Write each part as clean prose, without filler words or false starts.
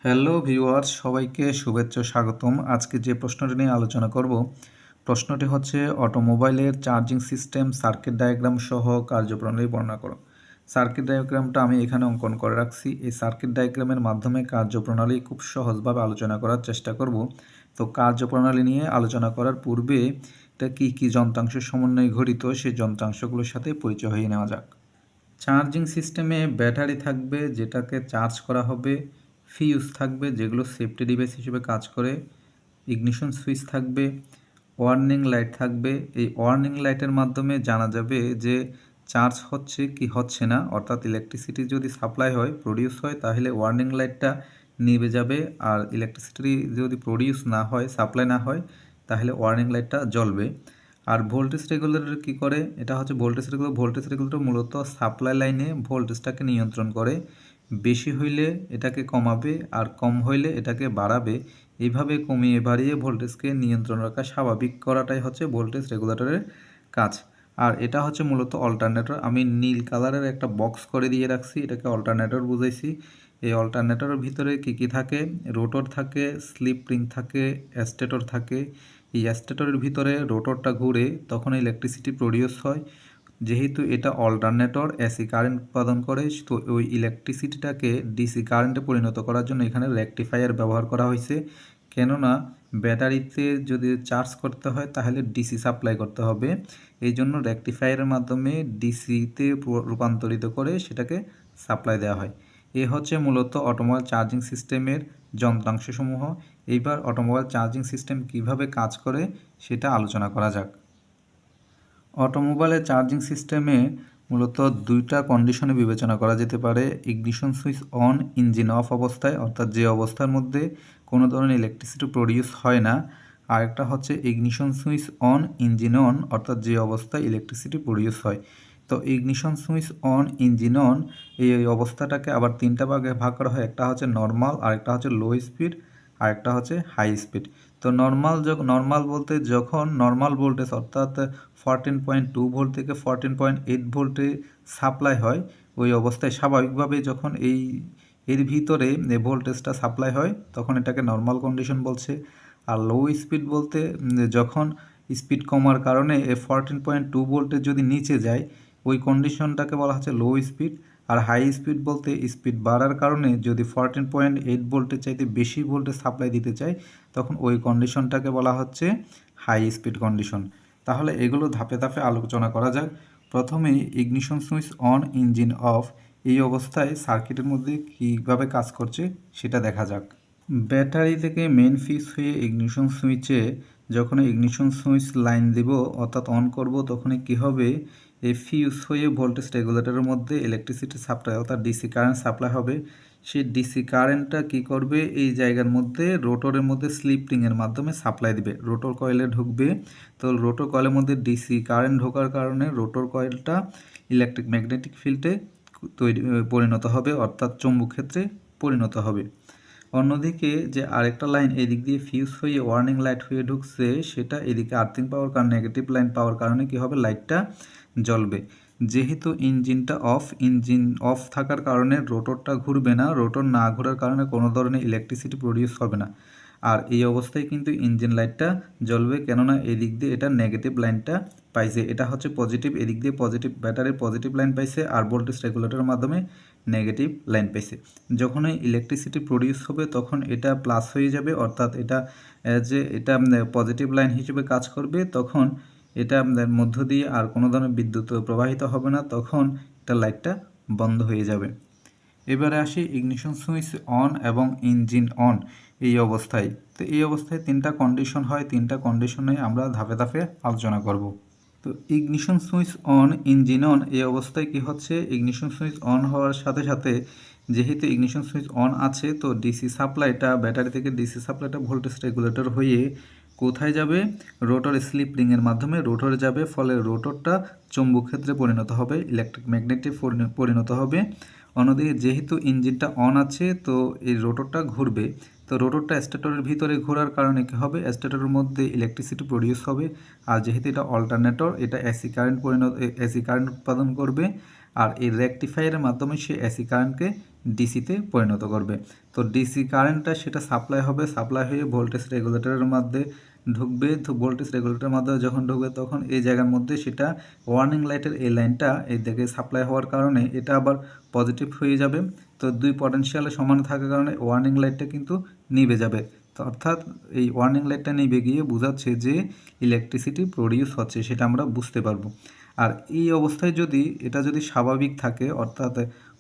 Hello viewers, সবাইকে শুভেচ্ছা ও স্বাগতম। আজকে যে প্রশ্নটি নিয়ে আলোচনা করব, প্রশ্নটি হচ্ছে অটোমোবাইলের চার্জিং সিস্টেম সার্কিট ডায়াগ্রাম সহ কার্যপ্রণালী বর্ণনা করো। সার্কিট ডায়াগ্রামটা আমি এখানে অঙ্কন করে রাখছি। এই সার্কিট ডায়াগ্রামের মাধ্যমে কার্যপ্রণালী খুব সহজভাবে আলোচনা করার চেষ্টা করব। তো কার্যপ্রণালী নিয়ে আলোচনা করার পূর্বে এটা কী যন্ত্রাংশের সমন্বয়ে গঠিত সেই যন্ত্রাংশগুলোর সাথে পরিচয় হয়ে নেওয়া যাক। চার্জিং সিস্টেমে ব্যাটারি থাকবে যেটাকে চার্জ করা হবে, ফিউজ থাকবে যেগুলো সেফটি ডিভাইস হিসেবে কাজ করে, ইগনিশন সুইচ থাকবে, ওয়ার্নিং লাইট থাকবে। এই ওয়ার্নিং লাইটের মাধ্যমে জানা যাবে যে চার্জ হচ্ছে কি হচ্ছে না, অর্থাৎ ইলেকট্রিসিটি যদি সাপ্লাই হয়, প্রডিউস হয়, তাহলে ওয়ার্নিং লাইটটা নিভে যাবে। আর ইলেকট্রিসিটি যদি প্রডিউস না হয়, সাপ্লাই না হয়, তাহলে ওয়ার্নিং লাইটটা জ্বলবে। আর ভোল্টেজ রেগুলেটর কী করে? এটা হচ্ছে ভোল্টেজ রেগুলেটর মূলত সাপ্লাই লাইনে ভোল্টেজটাকে নিয়ন্ত্রণ করে। বেশি হইলে এটাকে কমাবে, আর কম হইলে এটাকে বাড়াবে। এইভাবে কমিয়ে বাড়িয়ে ভোল্টেজকে নিয়ন্ত্রণ রাখা, স্বাভাবিক করাটাই হচ্ছে ভোল্টেজ রেগুলেটরের কাজ। আর এটা হচ্ছে মূলত অল্টারনেটর। আমি নীল কালারের একটা বক্স করে দিয়ে রাখছি, এটাকে অল্টারনেটর বুঝাইছি। এই অল্টারনেটরের ভিতরে কী থাকে? রোটর থাকে, স্লিপ রিং থাকে, স্টেটর থাকে। এই স্টেটরের ভিতরে রোটরটা ঘুরে তখন ইলেকট্রিসিটি প্রডিউস হয়। যেহেতু এটা অল্টারনেটর এসি কারেন্ট উৎপাদন করে, তো ওই ইলেকট্রিসিটিটাকে ডিসি কারেন্টে পরিণত করার জন্য এখানে রেকটিফায়ার ব্যবহার করা হয়েছে। কেননা ব্যাটারিতে যদি চার্জ করতে হয় তাহলে ডিসি সাপ্লাই করতে হবে, এই জন্য রেকটিফায়ারের মাধ্যমে ডিসিতে রূপান্তরিত করে সেটাকে সাপ্লাই দেওয়া হয়। এ হচ্ছে মূলত অটোমোবাইল চার্জিং সিস্টেমের যন্ত্রাংশসমূহ। এইবার অটোমোবাইল চার্জিং সিস্টেম কিভাবে কাজ করে সেটা আলোচনা করা যাক। অটোমোবাইলের চার্জিং সিস্টেমে মূলত দুইটা কন্ডিশনে বিবেচনা করা যেতে পারে। Ignition switch on, engine of অবস্থায়, অর্থাৎ যে অবস্থার মধ্যে কোনো ধরনের ইলেকট্রিসিটি প্রডিউস হয় না। আরেকটা হচ্ছে ignition switch on, engine on, অর্থাৎ যে অবস্থায় ইলেকট্রিসিটি প্রডিউস হয়। তো ignition switch on, engine on, এই অবস্থাটাকে আবার তিনটা ভাগে ভাগ করা হয়। একটা হচ্ছে নর্মাল, আরেকটা হচ্ছে লো স্পিড, আরেকটা হচ্ছে হাই স্পিড। তো নর্মাল বলতে যখন নর্মাল ভোল্টেজ অর্থাৎ 14.2 ভোল্ট থেকে 14.8 ভোল্টে সাপ্লাই হয়, ওই অবস্থায় স্বাভাবিকভাবে যখন এর ভিতরে ভোল্টেজটা সাপ্লাই হয় তখন এটাকে নর্মাল কন্ডিশন বলছে। আর লো স্পিড বলতে যখন স্পিড কমার কারণে 14.2 ভোল্টের যদি নিচে যায়, ওই কন্ডিশনটাকে বলা হচ্ছে লো স্পিড। আর হাই স্পিড বলতে স্পিড বাড়ার কারণে যদি 14.8 ভোল্টের চাইতে বেশি ভোল্টেজ সাপ্লাই দিতে চায়, তখন ওই কন্ডিশনটাকে বলা হচ্ছে হাই স্পিড কন্ডিশন। তাহলে এগুলো ধাপে ধাপে আলোচনা করা যাক। প্রথমেই ignition switch on, engine of, এই অবস্থায় সার্কিটের মধ্যে কীভাবে কাজ করছে সেটা দেখা যাক। ব্যাটারি থেকে মেন ফিউজ হয়ে ইগনিশন সুইচে যখন ইগনিশন সুইচ লাইন দেব অর্থাৎ অন করব, তখনই কী হবে? এই ফিউজ হয়ে ভোল্টেজ রেগুলেটরের মধ্যে ইলেকট্রিসিটি সাপ্লাই অর্থাৎ ডিসি কারেন্ট সাপ্লাই হবে। সেই ডিসি কারেন্টটা কী করবে? এই জায়গার মধ্যে রোটরের মধ্যে স্লিপ রিংয়ের মাধ্যমে সাপ্লাই দিবে, রোটর কয়েলে ঢুকবে। তো রোটর কয়েলের মধ্যে ডিসি কারেন্ট ঢোকার কারণে রোটর কয়েলটা ইলেকট্রিক ম্যাগনেটিক ফিল্ডে পরিণত হবে, অর্থাৎ চৌম্বক ক্ষেত্রে পরিণত হবে। অন্যদিকে যে আরেকটা লাইন এদিক দিয়ে ফিউজ হয়ে ওয়ার্নিং লাইট হয়ে ঢুকছে, সেটা এদিকে আর্থিং পাওয়ার কারণে, নেগেটিভ লাইন পাওয়ার কারণে কী হবে? লাইটটা জ্বলবে। যেহেতু ইঞ্জিন অফ থাকার কারণে রোটরটা ঘুরবে না, রোটর না ঘোরার কারণে কোনো ধরনের ইলেকট্রিসিটি প্রডিউস হবে না। আর এই অবস্থায় কিন্তু ইঞ্জিন লাইটটা জ্বলবে, কেননা এদিক দিয়ে এটা নেগেটিভ লাইনটা পাইছে। এটা হচ্ছে পজিটিভ, এদিক দিয়ে পজিটিভ, ব্যাটারির পজিটিভ লাইন পাইছে, আর ভোল্টেজ রেগুলেটরের মাধ্যমে নেগেটিভ লাইন পাইছে। যখনই ইলেকট্রিসিটি প্রডিউস হবে তখন এটা প্লাস হয়ে যাবে, অর্থাৎ এটা এটা পজিটিভ লাইন হিসেবে কাজ করবে। তখন এটা মধ্য দিয়ে আর কোনো ধরনের বিদ্যুৎ প্রবাহিত হবে না, তখন এটা লাইটটা বন্ধ হয়ে যাবে। এবারে আসি ইগনিশন সুইচ অন এবং ইঞ্জিন অন এই অবস্থায়। তো এই অবস্থায় তিনটা কন্ডিশন হয়, তিনটা কন্ডিশনে আমরা ধাপে ধাপে আলোচনা করব। তো ignition switch on, engine on এই অবস্থায় কি হচ্ছে? ইগনিশন সুইচ অন হওয়ার সাথে সাথে যেহেতু ইগনিশন সুইচ অন আছে, তো ডিসি সাপ্লাইটা ব্যাটারি থেকে ডিসি সাপ্লাইটা ভোল্টেজ রেগুলেটর হয়ে কোথায় যাবে? রোটর স্লিপ রিংয়ের মাধ্যমে রোটরে যাবে, ফলে রোটরটা চৌম্বক ক্ষেত্রে পরিণত হবে, ইলেকট্রিক ম্যাগনেটিক পরিণত হবে। অন্যদিকে যেহেতু ইঞ্জিনটা অন আছে, তো এই রোটরটা ঘুরবে। তো রোটরটা স্টেটরের ভিতরে ঘোরার কারণে কী হবে? স্টেটরের মধ্যে ইলেকট্রিসিটি প্রডিউস হবে। আর যেহেতু এটা অল্টারনেটর, এটা এসি কারেন্ট উৎপাদন করবে। আর এই রেকটিফায়ারের মাধ্যমে সে এসি কারেন্টকে ডিসিতে পরিণত করবে। তো ডিসি কারেন্টটা সেটা সাপ্লাই হবে, সাপ্লাই হয়ে ভোল্টেজ রেগুলেটরের মধ্যে ঢুকবে। তো ভোল্টেজ রেগুলেটরের মাধ্যমে যখন ঢুকবে তখন এই জায়গার মধ্যে সেটা ওয়ার্নিং লাইটের এই লাইনটা এই দিকে সাপ্লাই হওয়ার কারণে এটা আবার পজিটিভ হয়ে যাবে। তো দুই পটেনশিয়ালে সমান থাকার কারণে ওয়ার্নিং লাইটটা কিন্তু নিভে যাবে। তো অর্থাৎ এই ওয়ার্নিং লাইটটা নিভে গিয়ে বোঝাচ্ছে যে ইলেকট্রিসিটি প্রডিউস হচ্ছে, সেটা আমরা বুঝতে পারবো। আর এই অবস্থায় যদি এটা যদি স্বাভাবিক থাকে, অর্থাৎ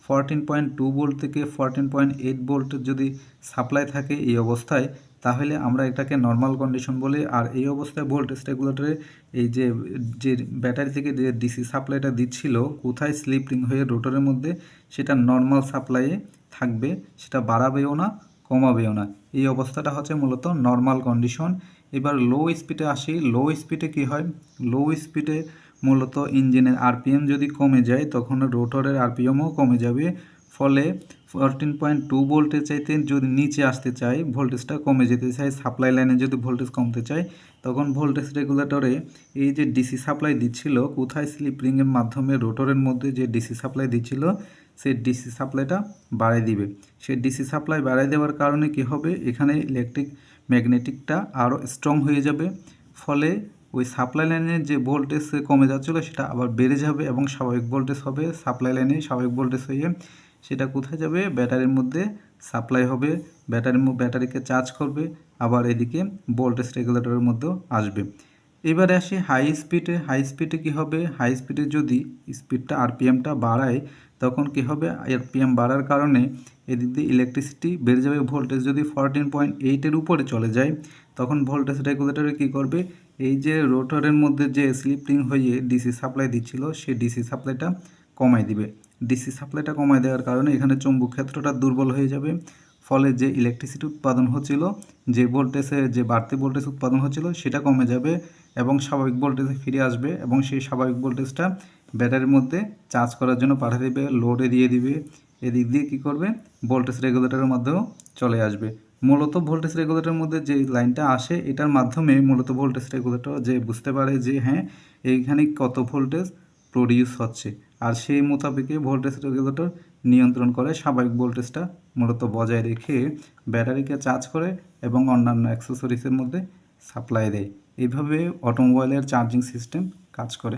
14.2 ভোল্ট থেকে 14.8 ভোল্টের যদি সাপ্লাই থাকে এই অবস্থায়, তাহলে আমরা এটাকে নর্মাল কন্ডিশন বলি। আর এই অবস্থায় ভোল্টেজ রেগুলেটরে এই যে যে ব্যাটারি থেকে যে ডিসি সাপ্লাইটা দিচ্ছিল কোথায় স্লিপ রিং হয়ে রোটরের মধ্যে, সেটা নর্মাল সাপ্লাইয়ে থাকবে, সেটা বাড়াবেও না কমাবেও না। এই অবস্থাটা হচ্ছে মূলত নর্মাল কন্ডিশন। এবার লো স্পিডে আসি। লো স্পিডে কী হয়? লো স্পিডে মূলত ইঞ্জিনের আরপিএম যদি কমে যায় তখন রোটরের আরপিএমও কমে যাবে। ফলে 14.2 ভোল্টের চাইতে যদি নিচে আসতে চাই, ভোল্টেজটা কমে যেতে চাই, সাপ্লাই লাইনে যদি ভোল্টেজ কমতে চাই, তখন ভোল্টেজ রেগুলেটরে এই যে ডিসি সাপ্লাই দিচ্ছিল কোথায় স্লিপ রিংয়ের মাধ্যমে রোটরের মধ্যে যে ডিসি সাপ্লাই দিচ্ছিল সেই ডিসি সাপ্লাইটা বাড়াই দিবে। সেই ডিসি সাপ্লাই বাড়াই দেওয়ার কারণে কি হবে, এখানে ইলেকট্রিক ম্যাগনেটিকটা আরও স্ট্রং হয়ে যাবে। ফলে ওই সাপ্লাই লাইনের যে ভোল্টেজ কমে যাচ্ছিলো সেটা আবার বেড়ে যাবে এবং স্বাভাবিক ভোল্টেজ হবে। সাপ্লাই লাইনে স্বাভাবিক ভোল্টেজ হয়ে সেটা কোথায় যাবে? ব্যাটারির মধ্যে সাপ্লাই হবে, ব্যাটারিকে চার্জ করবে, আবার এদিকে ভোল্টেজ রেগুলেটরের মধ্যেও আসবে। এবারে আসি হাই স্পিডে। হাই স্পিডে কী হবে? হাই স্পিডে যদি স্পিডটা আরপিএমটা বাড়ায় তখন কী হবে? আরপিএম বাড়ার কারণে এদিক দিয়ে ইলেকট্রিসিটি বেড়ে যাবে। ভোল্টেজ যদি 14.8-এর উপরে চলে যায় তখন ভোল্টেজ রেগুলেটরে কী করবে? এই যে রোটরের মধ্যে যে স্লিপ রিং হয়ে ডিসি সাপ্লাই দিচ্ছিল সেই ডিসি সাপ্লাইটা কমায় দিবে। ডিসি সাপ্লাইটা কমায় দেওয়ার কারণে এখানে চৌম্বক ক্ষেত্রটা দুর্বল হয়ে যাবে। ফলে যে ইলেকট্রিসিটি উৎপাদন হচ্ছিল, যে ভোল্টেজে যে বাড়তি ভোল্টেজ উৎপাদন হচ্ছিল সেটা কমে যাবে এবং স্বাভাবিক ভোল্টেজে ফিরে আসবে এবং সেই স্বাভাবিক ভোল্টেজটা ব্যাটারির মধ্যে চার্জ করার জন্য পাঠিয়ে দেবে, লোডে দিয়ে দিবে। এদিক দিয়ে কী করবে? ভোল্টেজ রেগুলেটরের মাধ্যমেও চলে আসবে। মূলত ভোল্টেজ রেগুলেটরের মধ্যে যে লাইনটা আসে এটার মাধ্যমে মূলত ভোল্টেজ রেগুলেটর যে বুঝতে পারে যে হ্যাঁ এইখানে কত ভোল্টেজ প্রডিউস হচ্ছে, আর সেই মোতাবেকে ভোল্টেজ রেগুলেটর নিয়ন্ত্রণ করে স্বাভাবিক ভোল্টেজটা মূলত বজায় রেখে ব্যাটারিকে চার্জ করে এবং অন্যান্য অ্যাক্সেসরিজের মধ্যে সাপ্লাই দেয়। এইভাবে অটোমোবাইলের চার্জিং সিস্টেম কাজ করে।